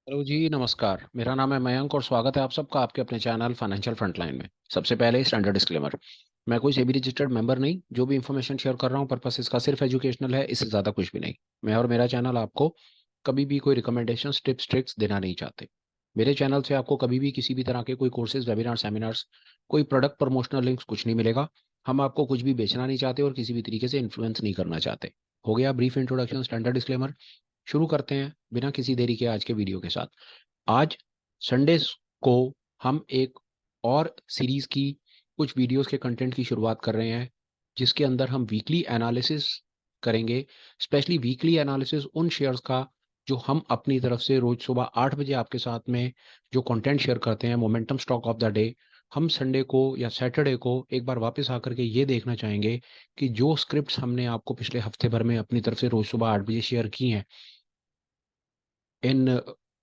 Hello जी, नमस्कार। मेरा नाम है मयंक और स्वागत है आप सबका आपके अपने चैनल फाइनेंशियल फ्रंटलाइन में। सबसे पहले स्टैंडर्ड डिस्क्लेमर। मैं कोई सेबी रजिस्टर्ड मेंबर नहीं। जो भी इंफॉर्मेशन शेयर कर रहा हूँ पर्पस इसका सिर्फ एजुकेशनल है, इससे ज़्यादा कुछ भी नहीं। मैं और मेरा चैनल आपको कभी भी कोई रिकमेंडेशन टिप्स ट्रिक्स देना नहीं चाहते। मेरे चैनल से आपको कभी भी किसी भी तरह के कोई कोर्सेज, वेबिनार, सेमिनार्स, कोई प्रोडक्ट प्रमोशनल लिंक्स कुछ नहीं मिलेगा। हम आपको कुछ भी बेचना नहीं चाहते और किसी भी तरीके से इन्फ्लुएंस नहीं करना चाहते। हो गया ब्रीफ इंट्रोडक्शन, स्टैंडर्ड डिस्क्लेमर। शुरू करते हैं बिना किसी देरी के आज के वीडियो के साथ। आज संडे को हम एक और सीरीज की कुछ वीडियोस के कंटेंट की शुरुआत कर रहे हैं, जिसके अंदर हम वीकली एनालिसिस करेंगे। स्पेशली वीकली एनालिसिस उन शेयर्स का जो हम अपनी तरफ से रोज सुबह 8 बजे आपके साथ में जो कंटेंट शेयर करते हैं, momentum stock of the day. हम संडे को या सैटरडे को एक बार वापस आकर के ये देखना चाहेंगे कि जो स्क्रिप्ट्स हमने आपको पिछले हफ्ते भर में अपनी तरफ से रोज सुबह 8 बजे शेयर की हैं इन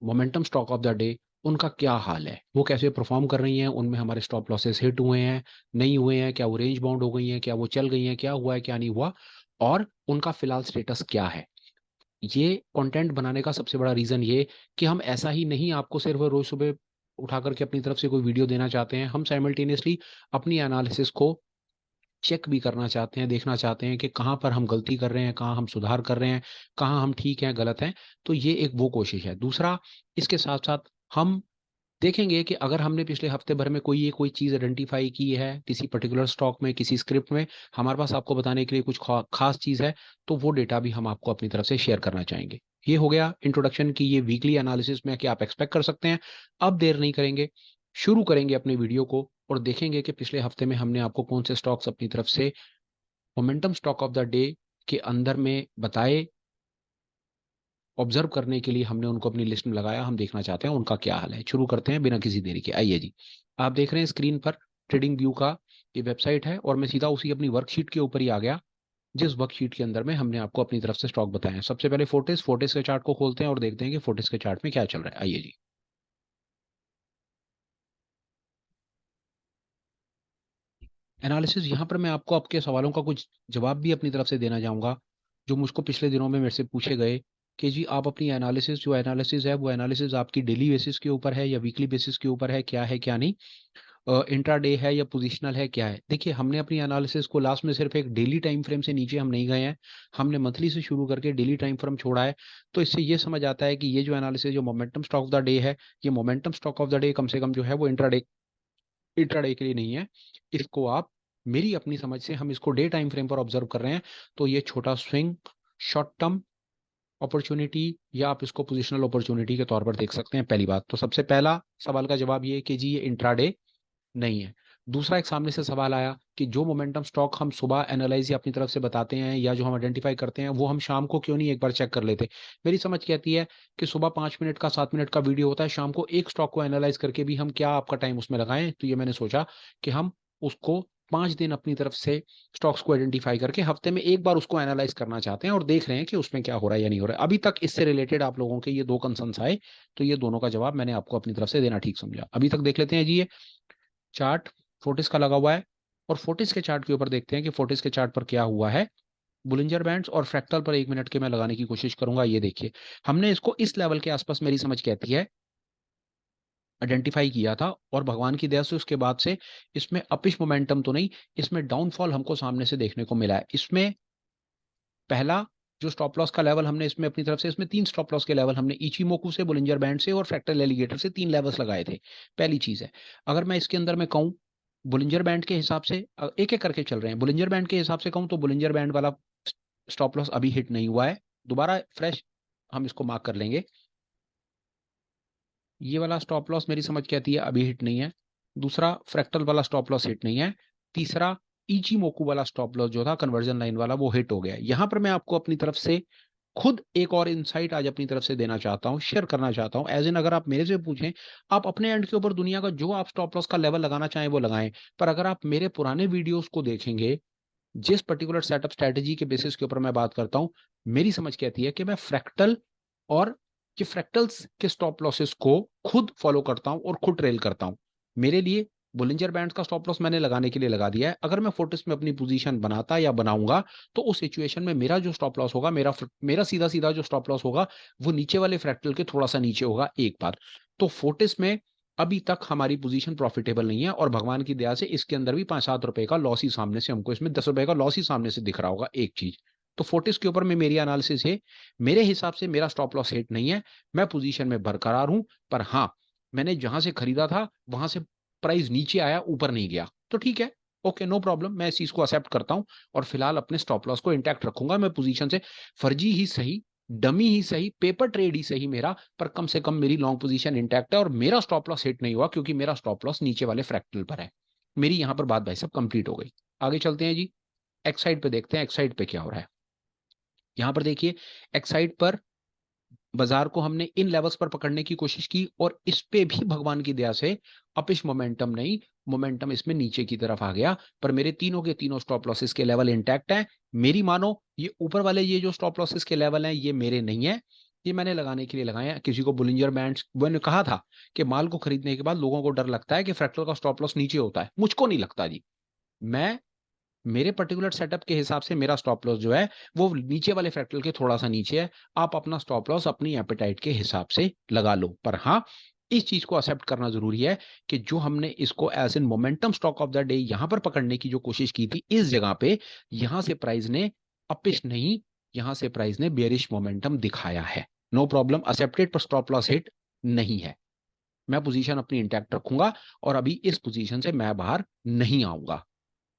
momentum stock of the day, उनका क्या हाल है, वो कैसे परफॉर्म कर रही हैं, उनमें हमारे स्टॉप लॉसेस हिट हुए हैं, नहीं हुए हैं, क्या वो रेंज बाउंड हो गई हैं, क्या वो चल गई हैं, क्या हुआ है, क्या नहीं हुआ, और उनका फिलहाल स्टेटस क्या है। ये कंटेंट बनाने का सबसे बड़ा रीजन ये कि हम ऐसा ही नहीं आपको सिर्फ रोज सुबह उठा करके अपनी तरफ से कोई वीडियो देना चाहते हैं। हम साइमल्टेनियसली अपनी एनालिसिस को चेक भी करना चाहते हैं, देखना चाहते हैं कि कहाँ पर हम गलती कर रहे हैं, कहाँ हम सुधार कर रहे हैं, कहाँ हम ठीक हैं, गलत हैं। तो ये एक वो कोशिश है। दूसरा, इसके साथ-साथ हम देखेंगे कि अगर हमने पिछले हफ्ते भर में कोई चीज़ आइडेंटिफ़ाई की है, किसी पर्टिकुलर स्टॉक में, किसी स्क्रिप्ट में, हमारे पास आपको बताने के लिए कुछ ख़ास चीज़ है, तो वो डेटा भी हम आपको अपनी तरफ से शेयर करना चाहेंगे। ये हो गया इंट्रोडक्शन की ये वीकली एनालिसिस में कि आप एक्सपेक्ट कर सकते हैं। अब देर नहीं करेंगे, शुरू करेंगे अपने वीडियो को और देखेंगे कि पिछले हफ्ते में हमने आपको कौन से स्टॉक्स अपनी तरफ से momentum stock of the day के अंदर में बताए, ऑब्जर्व करने के लिए हमने उनको अपनी लिस्ट में लगाया। हम देखना चाहते हैं उनका क्या हाल है। शुरू करते हैं बिना किसी देरी के। आइए जी, आप देख रहे हैं स्क्रीन पर ट्रेडिंग व्यू का ये वेबसाइट है और मैं सीधा उसी अपनी वर्कशीट के ऊपर ही आ गया, जिस वर्कशीट के अंदर में हमने आपको अपनी तरफ से स्टॉक बताए हैं। सबसे पहले फोर्टिस के चार्ट को खोलते हैं और देखते हैं कि फोर्टिस के चार्ट में क्या चल रहा है। आइए जी, एनालिसिस। यहाँ पर मैं आपको आपके सवालों का कुछ जवाब भी अपनी तरफ से देना चाहूँगा, जो मुझको पिछले दिनों में मेरे से पूछे गए कि जी आप अपनी एनालिसिस जो एनालिसिस है वो एनालिसिस आपकी डेली बेसिस के ऊपर है या वीकली बेसिस के ऊपर है, क्या नहीं, इंट्राडे है या पोजिशनल है, क्या है। देखिए, हमने अपनी एनालिसिस को लास्ट में सिर्फ एक डेली टाइम फ्रेम से नीचे हम नहीं गए हैं। हमने मंथली से शुरू करके डेली टाइम फ्रेम छोड़ा है। तो इससे ये समझ आता है कि ये जो एनालिसिस जो momentum stock of the day है, ये momentum stock of the day कम से कम जो है वो इंट्राडे इंट्राडे के लिए नहीं है। इसको आप, मेरी अपनी समझ से हम इसको डे टाइम फ्रेम पर ऑब्जर्व कर रहे हैं। तो ये छोटा स्विंग, शॉर्ट टर्म अपॉर्चुनिटी, या आप इसको पोजिशनल अपॉर्चुनिटी के तौर पर देख सकते हैं। पहली बात तो सबसे पहला सवाल का जवाब ये है कि जी ये इंट्राडे नहीं है। दूसरा, एक सामने से सवाल आया कि जो मोमेंटम स्टॉक हम सुबह एनालाइज या अपनी तरफ से बताते हैं या जो हम आइडेंटिफाई करते हैं, वो हम शाम को क्यों नहीं एक बार चेक कर लेते। मेरी समझ कहती है कि सुबह 5 मिनट का 7 मिनट का वीडियो होता है, शाम को एक स्टॉक को एनालाइज करके भी हम क्या आपका टाइम उसमें लगाएं। तो ये मैंने सोचा कि हम उसको 5 दिन अपनी तरफ से स्टॉक्स को आइडेंटिफाई करके हफ्ते में एक बार उसको एनालाइज करना चाहते हैं और देख रहे हैं कि उसमें क्या हो रहा है या नहीं हो रहा है। अभी तक इससे रिलेटेड आप लोगों के ये दो कंसर्न्स आए, तो ये दोनों का जवाब मैंने आपको अपनी तरफ से देना ठीक समझा। अभी तक देख लेते हैं जी, ये चार्ट फोर्टिस का लगा हुआ है और फोर्टिस के चार्ट के ऊपर देखते हैं कि फोर्टिस के चार्ट पर क्या हुआ है। बुलिंजर बैंड्स और फ्रैक्टल पर 1 मिनट के मैं लगाने की कोशिश करूंगा। ये देखिए, हमने इसको इस लेवल के आसपास, मेरी समझ कहती है, आइडेंटिफाई किया था और भगवान की दया से उसके बाद से इसमें अपिश मोमेंटम तो नहीं, इसमें डाउनफॉल हमको सामने से देखने को मिला है। इसमें पहला जो स्टॉप लॉस का लेवल हमने इसमें अपनी तरफ से, इसमें 3 स्टॉप लॉस के लेवल हमने इचीमोकू से, बुलिंजर बैंड से और फ्रैक्टल एलिगेटर से 3 लेवल्स लगाए थे। पहली चीज है, अगर मैं इसके अंदर में कहूँ बुलिंजर बैंड के हिसाब से, एक एक करके चल रहे हैं। बुलिंजर बैंड के हिसाब से कहूँ तो बुलिंजर बैंड वाला स्टॉप लॉस अभी हिट नहीं हुआ है। दोबारा फ्रेश हम इसको मार्क कर लेंगे। ये वाला स्टॉप लॉस मेरी समझ कहती है अभी हिट नहीं है। दूसरा, फ्रैक्टल वाला स्टॉप लॉस हिट नहीं है। तीसरा, इचीमोकू वाला स्टॉप लॉस जो था कन्वर्जन लाइन वाला, वो हिट हो गया। यहां पर मैं आपको अपनी तरफ से खुद एक और इनसाइट आज अपनी तरफ से देना चाहता हूं, शेयर करना चाहता हूं। एज इन, अगर आप मेरे से पूछें, आप अपने एंड के ऊपर दुनिया का जो आप स्टॉप लॉस का लेवल लगाना चाहें वो लगाएं। पर अगर आप मेरे पुराने वीडियोस को देखेंगे, जिस पर्टिकुलर सेटअप स्ट्रेटेजी के बेसिस के ऊपर मैं बात करता हूं, मेरी समझ कहती है कि मैं फ्रैक्टल और कि फ्रैक्टल्स के स्टॉप लॉसेस को खुद फॉलो करता हूं और खुद ट्रेल करता हूं। मेरे लिए बुलिंजर बैंड्स का स्टॉप लॉस मैंने लगाने के लिए लगा दिया है। अगर मैं फोर्टिस में अपनी पोजीशन बनाता या बनाऊंगा तो उस सिचुएशन में मेरा जो स्टॉप लॉस होगा, मेरा सीधा सीधा जो स्टॉप लॉस होगा वो नीचे वाले फ्रैक्टल के थोड़ा सा नीचे होगा। एक बात तो फोर्टिस में अभी तक हमारी पोजीशन प्रॉफिटेबल नहीं है और भगवान की दया से इसके अंदर भी 5-7 रुपए का लॉस ही सामने से, हमको इसमें 10 रुपए का लॉस ही सामने से दिख रहा होगा एक चीज। तो फोर्टिस के ऊपर में मेरी एनालिसिस है, मेरे हिसाब से मेरा स्टॉप लॉस हिट नहीं है, मैं पोजीशन में बरकरार हूं। पर हाँ, मैंने जहां से खरीदा था वहां से प्राइस नीचे आया, ऊपर नहीं गया, तो ठीक है, ओके, नो प्रॉब्लम, मैं इस चीज को एक्सेप्ट करता हूं और फिलहाल अपने स्टॉप लॉस को इंटैक्ट रखूंगा। मैं पोजीशन से फर्जी ही सही, डमी ही सही, पेपर ट्रेड ही सही मेरा, पर कम से कम मेरी लॉन्ग पोजीशन इंटैक्ट है और मेरा स्टॉप लॉस हिट नहीं हुआ क्योंकि मेरा स्टॉप लॉस नीचे वाले फ्रैक्टल पर है। मेरी यहां पर बात भाई साहब कंप्लीट हो गई। आगे चलते हैं जी, एक्साइड पे देखते हैं एक्साइड पे क्या हो रहा है। यहां पर देखिए, एक्साइड पर बाजार को हमने इन लेवल्स पर पकड़ने की कोशिश की और इस पे भी भगवान की दया से अपिश मोमेंटम नहीं, मोमेंटम इसमें नीचे की तरफ आ गया। पर मेरे तीनों के तीनों स्टॉप लॉसेस के लेवल इंटैक्ट हैं। मेरी मानो ये ऊपर वाले ये जो स्टॉप लॉसेस के लेवल हैं ये मेरे नहीं है, ये मैंने लगाने के लिए लगाए हैं। किसी को बुलिंजर बैंड्स, मैंने कहा था कि माल को खरीदने के बाद लोगों को डर लगता है कि फ्रैक्टल का स्टॉप लॉस नीचे होता है, मुझको नहीं लगता जी। मैं मेरे पर्टिकुलर सेटअप के हिसाब से मेरा स्टॉप लॉस जो है वो नीचे वाले फ्रैक्टल के थोड़ा सा नीचे है। आप अपना स्टॉप लॉस अपनी एपेटाइट के हिसाब से लगा लो, पर हाँ, इस चीज को एक्सेप्ट करना जरूरी है कि जो हमने इसको as an momentum stock of the day यहां पर पकड़ने की जो कोशिश की थी इस जगह पे, यहां से प्राइस ने अपिश नहीं, यहां से प्राइस ने बेरिश मोमेंटम दिखाया है। नो प्रॉब्लम, एक्सेप्टेड, पर स्टॉप लॉस हिट नहीं है। मैं पोजीशन अपनी इंटैक्ट रखूंगा और अभी इस पोजीशन से मैं बाहर नहीं आऊंगा।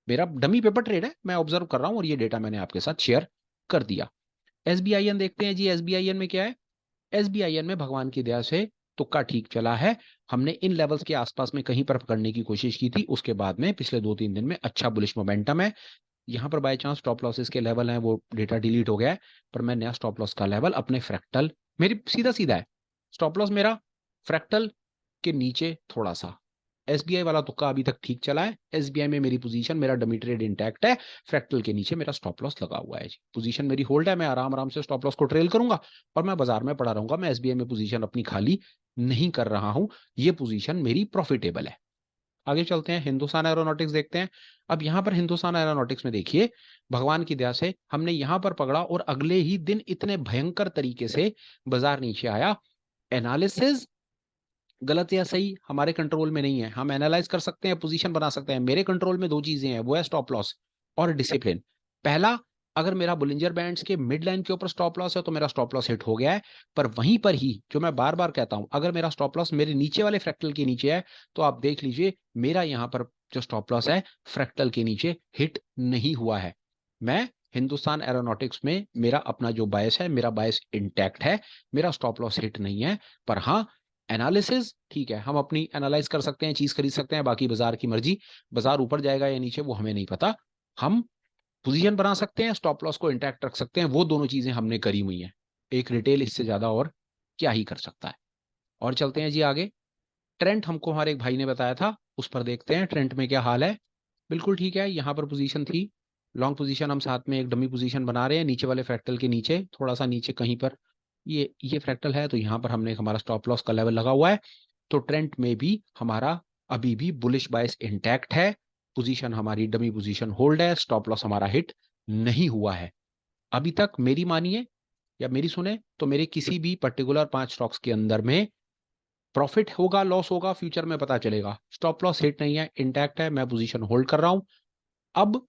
मेरा डमी पेपर ट्रेड है, मैं ऑब्जर्व कर रहा हूं और ये डेटा मैंने आपके साथ शेयर कर दिया। एसबीआईएन देखते हैं जी, एसबीआईएन में क्या है। एसबीआईएन में भगवान की दया से तुक्का ठीक चला है। हमने इन लेवल्स के आसपास में कहीं पर पकड़ने की कोशिश की थी, उसके बाद में पिछले 2-3 दिन में अच्छा बुलिश मोमेंटम है। यहां पर बाय चांस स्टॉप लॉसेस के लेवल हैं वो डेटा डिलीट हो गया है, पर मैं नया स्टॉप लॉस का लेवल अपने फ्रैक्टल, मेरी सीधा सीधा है स्टॉप लॉस मेरा फ्रैक्टल के नीचे थोड़ा सा। एसबीआई वाला तुक्का अभी तक ठीक चला है। एसबीआई में मेरी पोजीशन, मेरा डमी ट्रेड इंटैक्ट है, फ्रैक्टल के नीचे मेरा स्टॉप लॉस लगा हुआ है। पोजीशन मेरी होल्ड है, मैं आराम आराम से स्टॉप लॉस को ट्रेल करूंगा और मैं बाजार में पड़ा रहूंगा। मैं एसबीआई में पोजीशन अपनी खाली नहीं कर रहा हूं, ये पोजीशन मेरी प्रॉफिटेबल है। आगे चलते हैं, हिंदुस्तान एरोनॉटिक्स देखते हैं। अब यहां पर हिंदुस्तान एरोनॉटिक्स में देखिए, भगवान की दया से हमने यहां पर पकड़ा और अगले ही दिन इतने भयंकर तरीके से बाजार नीचे आया। एनालिसिस गलत या सही हमारे कंट्रोल में नहीं है, हम एनालाइज कर सकते हैं, पोजीशन बना सकते हैं। मेरे कंट्रोल में दो चीजें हैं, वो है स्टॉप लॉस और डिसिप्लिन। पहला, अगर मेरा बुलिंजर बैंड्स के मिड लाइन के ऊपर स्टॉप लॉस है तो मेरा स्टॉप लॉस हिट हो गया है। पर वहीं पर ही जो मैं बार बार कहता हूं, अगर मेरा स्टॉप लॉस मेरे नीचे वाले फ्रैक्टल के नीचे है तो आप देख लीजिए मेरा यहां पर जो स्टॉप लॉस है फ्रैक्टल के नीचे हिट नहीं हुआ है। मैं हिंदुस्तान एरोनॉटिक्स में मेरा अपना जो बायस है, मेरा बायस इंटैक्ट है, मेरा स्टॉप लॉस हिट नहीं है। पर हाँ, एनालिसिस ठीक है, हम अपनी एनालाइज कर सकते हैं, चीज खरीद सकते हैं, बाकी बाजार की मर्जी, बाजार ऊपर जाएगा या नीचे वो हमें नहीं पता। हम पोजीशन बना सकते हैं, स्टॉप लॉस को इंटैक्ट रख सकते हैं, वो दोनों चीजें हमने करी हुई हैं। एक रिटेल इससे ज्यादा और क्या ही कर सकता है। और चलते हैं जी आगे। ट्रेंड हमको हमारे एक भाई ने बताया था, उस पर देखते हैं ट्रेंड में क्या हाल है। बिल्कुल ठीक है, यहाँ पर पोजीशन थी, लॉन्ग पोजीशन हम साथ में एक डमी पोजीशन बना रहे हैं नीचे वाले फ्रैक्टल के नीचे, थोड़ा सा नीचे कहीं पर ये फ्रैक्टल है, तो यहाँ पर हमने हमारा स्टॉप लॉस का लेवल लगा हुआ है। तो ट्रेंड में भी हमारा अभी भी बुलिश बायस इंटैक्ट है, पोजीशन हमारी डमी पोजीशन होल्ड है, स्टॉप लॉस हमारा हिट नहीं हुआ है अभी तक। मेरी मानिए या मेरी सुने तो मेरे किसी भी पर्टिकुलर 5 स्टॉक्स के अंदर में प्रॉफिट होगा लॉस होगा फ्यूचर में पता चलेगा। स्टॉप लॉस हिट नहीं है, इंटैक्ट है, मैं पोजीशन होल्ड कर रहा हूं। अब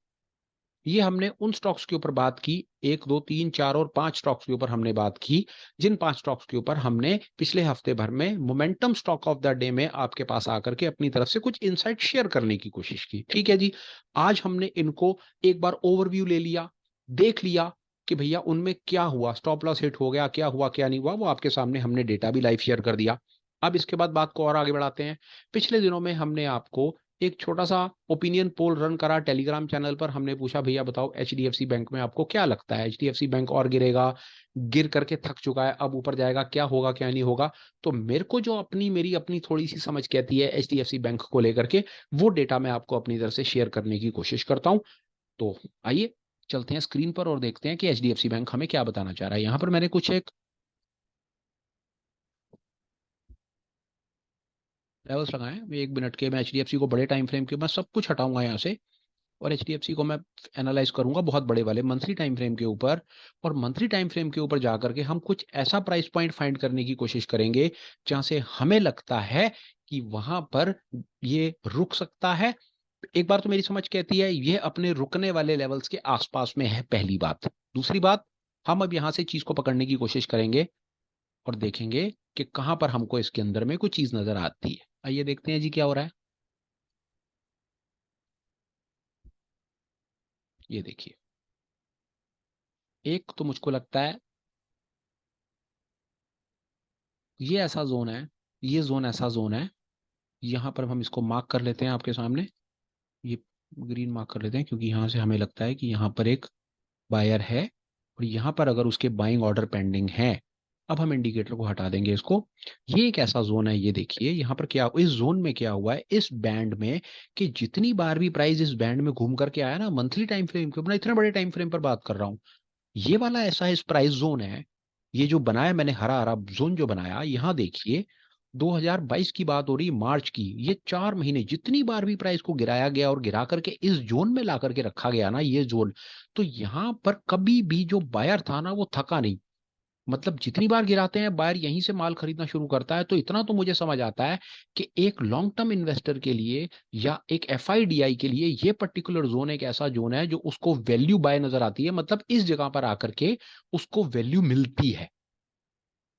ये हमने उन स्टॉक्स के ऊपर बात की, 1, 2, 3, 4 और 5 स्टॉक्स के ऊपर हमने बात की, जिन 5 स्टॉक्स के ऊपर हमने पिछले हफ्ते भर में momentum stock of the day में आपके पास आकर के अपनी तरफ से कुछ इनसाइट शेयर करने की कोशिश की। ठीक है जी, आज हमने इनको एक बार ओवरव्यू ले लिया, देख लिया कि भैया उनमें क्या हुआ, स्टॉप लॉस हिट हो गया, क्या हुआ क्या नहीं हुआ, वो आपके सामने हमने डेटा भी लाइव शेयर कर दिया। अब इसके बाद बात को और आगे बढ़ाते हैं। पिछले दिनों में हमने आपको एक छोटा सा ओपिनियन पोल रन करा टेलीग्राम चैनल पर। हमने पूछा भैया बताओ एचडीएफसी बैंक में आपको क्या लगता है, एचडीएफसी बैंक और गिरेगा, गिर करके थक चुका है, अब ऊपर जाएगा, क्या होगा क्या नहीं होगा। तो मेरे को जो मेरी अपनी थोड़ी सी समझ कहती है एचडीएफसी बैंक को लेकर के, वो डेटा मैं आपको अपनी तरफ से शेयर करने की कोशिश करता हूं। तो आइए चलते हैं स्क्रीन पर और देखते हैं कि एचडीएफसी बैंक हमें क्या बताना चाह रहा है। यहाँ पर मैंने कुछ एक लेवल्स लगाए हैं 1 मिनट के। मैं एचडीएफसी को बड़े टाइम फ्रेम के, मैं सब कुछ हटाऊंगा यहाँ से, और एचडीएफसी को मैं एनालाइज करूंगा बहुत बड़े वाले मंथली टाइम फ्रेम के ऊपर। और मंथली टाइम फ्रेम के ऊपर जाकर के हम कुछ ऐसा प्राइस पॉइंट फाइंड करने की कोशिश करेंगे जहां से हमें लगता है कि वहां पर ये रुक सकता है। एक बार तो मेरी समझ कहती है ये अपने रुकने वाले लेवल्स के आसपास में है, पहली बात। दूसरी बात, हम अब यहां से चीज को पकड़ने की कोशिश करेंगे और देखेंगे कि कहां पर हमको इसके अंदर में कुछ चीज नजर आती है। आइए देखते हैं जी क्या हो रहा है। ये देखिए, एक तो मुझको लगता है ये ऐसा जोन है, ये जोन ऐसा जोन है, यहां पर हम इसको मार्क कर लेते हैं आपके सामने। ये ग्रीन मार्क कर लेते हैं क्योंकि यहां से हमें लगता है कि यहां पर एक बायर है, और यहां पर अगर उसके बाइंग ऑर्डर पेंडिंग है। अब हम इंडिकेटर को हटा देंगे इसको। ये एक ऐसा जोन है, ये देखिए यहाँ पर क्या, इस जोन में क्या हुआ है, इस बैंड में, कि जितनी बार भी प्राइस इस बैंड में घूम करके आया ना, मंथली टाइम फ्रेम के ऊपर, मैं इतने बड़े टाइम फ्रेम पर बात कर रहा हूँ, ये वाला ऐसा इस प्राइस जोन है। ये जो बनाया मैंने हरा हरा जोन जो बनाया, यहाँ देखिए 2022 की बात हो रही, मार्च की, ये 4 महीने जितनी बार भी प्राइस को गिराया गया और गिरा करके इस जोन में ला करके रखा गया ना, ये जोन, तो यहाँ पर कभी भी जो बायर था ना वो थका नहीं। मतलब जितनी बार गिराते हैं बायर यहीं से माल खरीदना शुरू करता है। तो इतना तो मुझे समझ आता है कि एक लॉन्ग टर्म इन्वेस्टर के लिए या एक एफआईडीआई के लिए ये पर्टिकुलर जोन एक ऐसा जोन है जो उसको वैल्यू बाय नजर आती है। मतलब इस जगह पर आकर के उसको वैल्यू मिलती है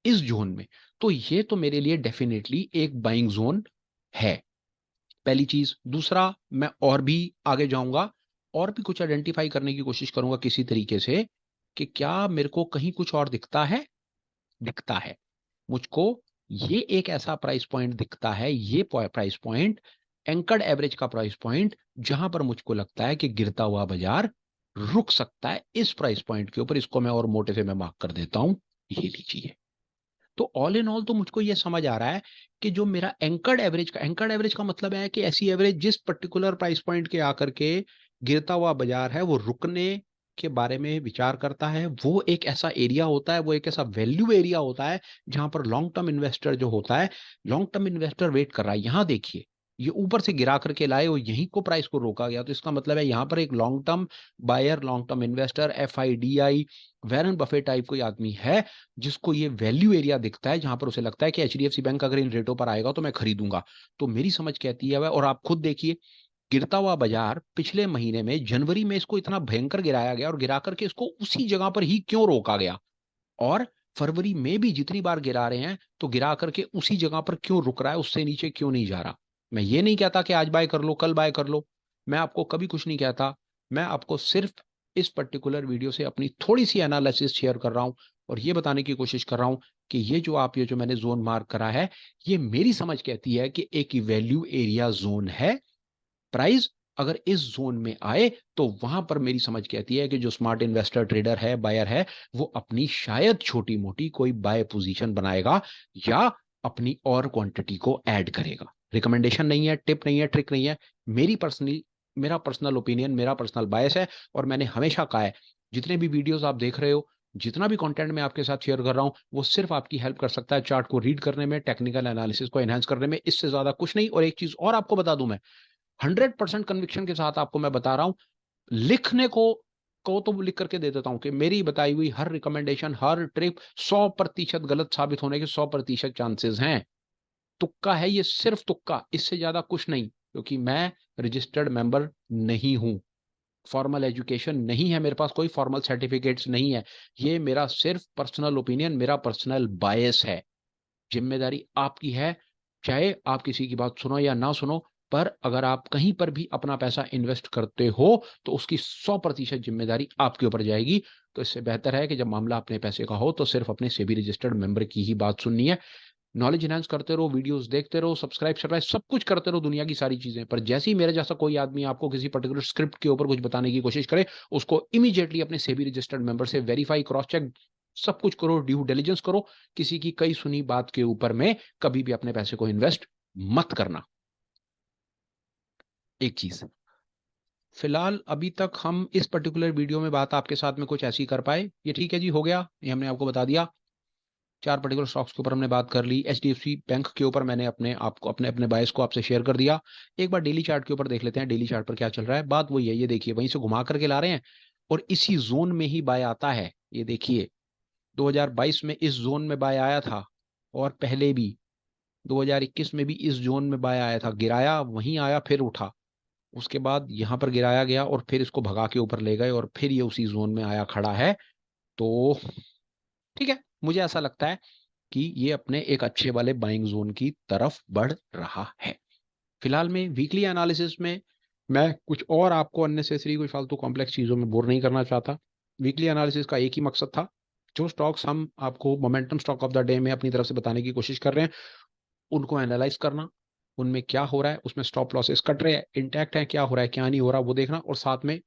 इस जोन में। तो ये तो मेरे लिए डेफिनेटली एक बाइंग जोन है, पहली चीज। दूसरा, मैं और भी आगे जाऊंगा और भी कुछ आइडेंटिफाई करने की कोशिश करूंगा किसी तरीके से, कि क्या मेरे को कहीं कुछ और दिखता है। दिखता है मुझको, ये एक ऐसा प्राइस पॉइंट दिखता है, ये प्राइस पॉइंट एंकर्ड एवरेज का प्राइस पॉइंट, जहां पर मुझको लगता है कि गिरता हुआ बाजार रुक सकता है इस प्राइस पॉइंट के ऊपर। इसको मैं और मोटे से मैं मार्क कर देता हूं, ये लीजिए। तो ऑल इन ऑल तो मुझको ये समझ आ रहा है कि जो मेरा एंकर्ड एवरेज का मतलब है कि ऐसी एवरेज जिस पर्टिकुलर प्राइस पॉइंट के आकर के गिरता हुआ बाजार है वो रुकने के बारे में विचार करता है। वो एक ऐसा एरिया होता है, वो एक ऐसा वैल्यू एरिया होता है जहां पर लॉन्ग टर्म इन्वेस्टर जो होता है, लॉन्ग टर्म इन्वेस्टर वेट कर रहा है। यहां देखिए, ये ऊपर से गिरा करके लाए और यहीं को प्राइस को रोका गया, तो इसका मतलब है यहाँ पर एक long term buyer, long term investor, FIDI, Warren Buffett type कोई आदमी है जिसको ये वैल्यू एरिया दिखता है, जहां पर उसे लगता है कि एचडीएफसी बैंक अगर इन रेटों पर आएगा तो मैं खरीदूंगा। तो मेरी समझ कहती है वह, और आप खुद देखिए, गिरता हुआ बाजार पिछले महीने में जनवरी में इसको इतना भयंकर गिराया गया और गिरा करके इसको उसी जगह पर ही क्यों रोका गया, और फरवरी में भी जितनी बार गिरा रहे हैं तो गिरा करके उसी जगह पर क्यों रुक रहा है, उससे नीचे क्यों नहीं जा रहा। मैं ये नहीं कहता कि आज बाय कर लो कल बाय कर लो, मैं आपको कभी कुछ नहीं कहता। मैं आपको सिर्फ इस पर्टिकुलर वीडियो से अपनी थोड़ी सी एनालिसिस शेयर कर रहा हूं और ये बताने की कोशिश कर रहा हूं कि ये जो मैंने जोन मार्क करा है, ये मेरी समझ कहती है कि एक वैल्यू एरिया जोन है। प्राइस अगर इस जोन में आए तो वहां पर मेरी समझ कहती है कि जो स्मार्ट इन्वेस्टर, ट्रेडर है, बायर है, वो अपनी शायद छोटी मोटी कोई बाय पोजीशन बनाएगा या अपनी और क्वांटिटी को ऐड करेगा। रिकमेंडेशन नहीं है, टिप नहीं है, ट्रिक नहीं है, मेरी पर्सनली, मेरा पर्सनल ओपिनियन, मेरा पर्सनल बायस है। और मैंने हमेशा कहा है, जितने भी वीडियोस आप देख रहे हो, जितना भी कंटेंट मैं आपके साथ शेयर कर रहा हूं, वो सिर्फ आपकी हेल्प कर सकता है चार्ट को रीड करने में, टेक्निकल एनालिसिस को एनहांस करने में, इससे ज्यादा कुछ नहीं। और एक चीज और आपको बता दूं, मैं 100% कन्विक्शन के साथ आपको मैं बता रहा हूं, लिखने को तो लिख करके दे देता हूं कि मेरी बताई हुई हर रिकमेंडेशन, हर ट्रिप 100% गलत साबित होने के 100% चांसेस हैं। तुक्का है ये, सिर्फ तुक्का, इससे ज्यादा कुछ नहीं, क्योंकि मैं रजिस्टर्ड मेंबर नहीं हूं, फॉर्मल एजुकेशन नहीं है मेरे पास, कोई फॉर्मल सर्टिफिकेट्स नहीं है। ये मेरा सिर्फ पर्सनल ओपिनियन, मेरा पर्सनल बायस है। जिम्मेदारी आपकी है, चाहे आप किसी की बात सुनो या ना सुनो, पर अगर आप कहीं पर भी अपना पैसा इन्वेस्ट करते हो तो उसकी 100% जिम्मेदारी आपके ऊपर जाएगी। तो इससे बेहतर है कि जब मामला अपने पैसे का हो तो सिर्फ अपने सेबी रजिस्टर्ड मेंबर की ही बात सुननी है। नॉलेज इनहेंस करते रहो, वीडियोस देखते रहो, सब्सक्राइब सब कुछ करते रहो, दुनिया की सारी चीजें। पर जैसे ही मेरे जैसा कोई आदमी आपको किसी पर्टिकुलर स्क्रिप्ट के ऊपर कुछ बताने की कोशिश करे, उसको इमीडिएटली अपने सेबी रजिस्टर्ड मेंबर से वेरीफाई, क्रॉस चेक, सब कुछ करो, ड्यू डिलिजेंस करो। किसी की कई सुनी बात के ऊपर में कभी भी अपने पैसे को इन्वेस्ट मत करना। एक चीज, फिलहाल अभी तक हम इस पर्टिकुलर वीडियो में बात आपके साथ में कुछ ऐसी कर पाए, ये ठीक है जी, हो गया, ये हमने आपको बता दिया। 4 पर्टिकुलर स्टॉक्स के ऊपर हमने बात कर ली। एचडीएफसी बैंक के ऊपर मैंने अपने आपको अपने अपने बायस को आपसे शेयर कर दिया। एक बार डेली चार्ट के ऊपर देख लेते हैं, डेली चार्ट पर क्या चल रहा है। बात वही है, ये देखिए वहीं से घुमा करके ला रहे हैं और इसी जोन में ही बाय आता है। ये देखिए 2022 में इस जोन में बाय आया था और पहले भी 2021 में भी इस जोन में बाय आया था, गिराया, वहीं आया, फिर उठा, उसके बाद यहां पर गिराया गया और फिर इसको भगा के ऊपर ले गए और फिर ये उसी जोन में आया खड़ा है। तो ठीक है, मुझे ऐसा लगता है कि ये अपने एक अच्छे वाले बाइंग जोन की तरफ बढ़ रहा है। फिलहाल में वीकली एनालिसिस में मैं कुछ और आपको अननेसेसरी कोई फालतू कॉम्प्लेक्स चीजों में बोर नहीं करना चाहता। वीकली एनालिसिस का एक ही मकसद था, जो स्टॉक्स हम आपको momentum stock of the day में अपनी तरफ से बताने की कोशिश कर रहे हैं उनको एनालाइज करना, उनमें क्या हो रहा है, उसमें स्टॉप लॉसेस कट रहे हैं, इंटैक्ट है, क्या हो रहा है क्या नहीं हो रहा वो देखना, और साथ में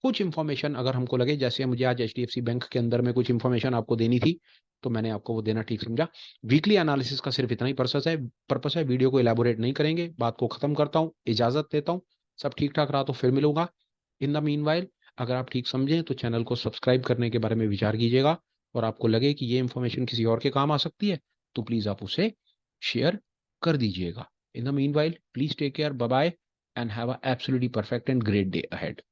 कुछ इंफॉर्मेशन अगर हमको लगे, जैसे मुझे आज एचडीएफसी बैंक के अंदर में कुछ इंफॉर्मेशन आपको देनी थी तो मैंने आपको वो देना ठीक समझा। वीकली एनालिसिस का सिर्फ इतना ही पर्पस है, वीडियो को इलेबोरेट नहीं करेंगे, बात को खत्म करता हूँ, इजाजत देता हूँ। सब ठीक ठाक रहा तो फिर मिलूंगा। इन द मीन वाइल अगर आप ठीक समझें तो चैनल को सब्सक्राइब करने के बारे में विचार कीजिएगा, और आपको लगे कि ये इंफॉर्मेशन किसी और के काम आ सकती है तो प्लीज आप उसे शेयर कर दीजिएगा। In the meanwhile please take care, bye bye, and have a absolutely perfect and great day ahead.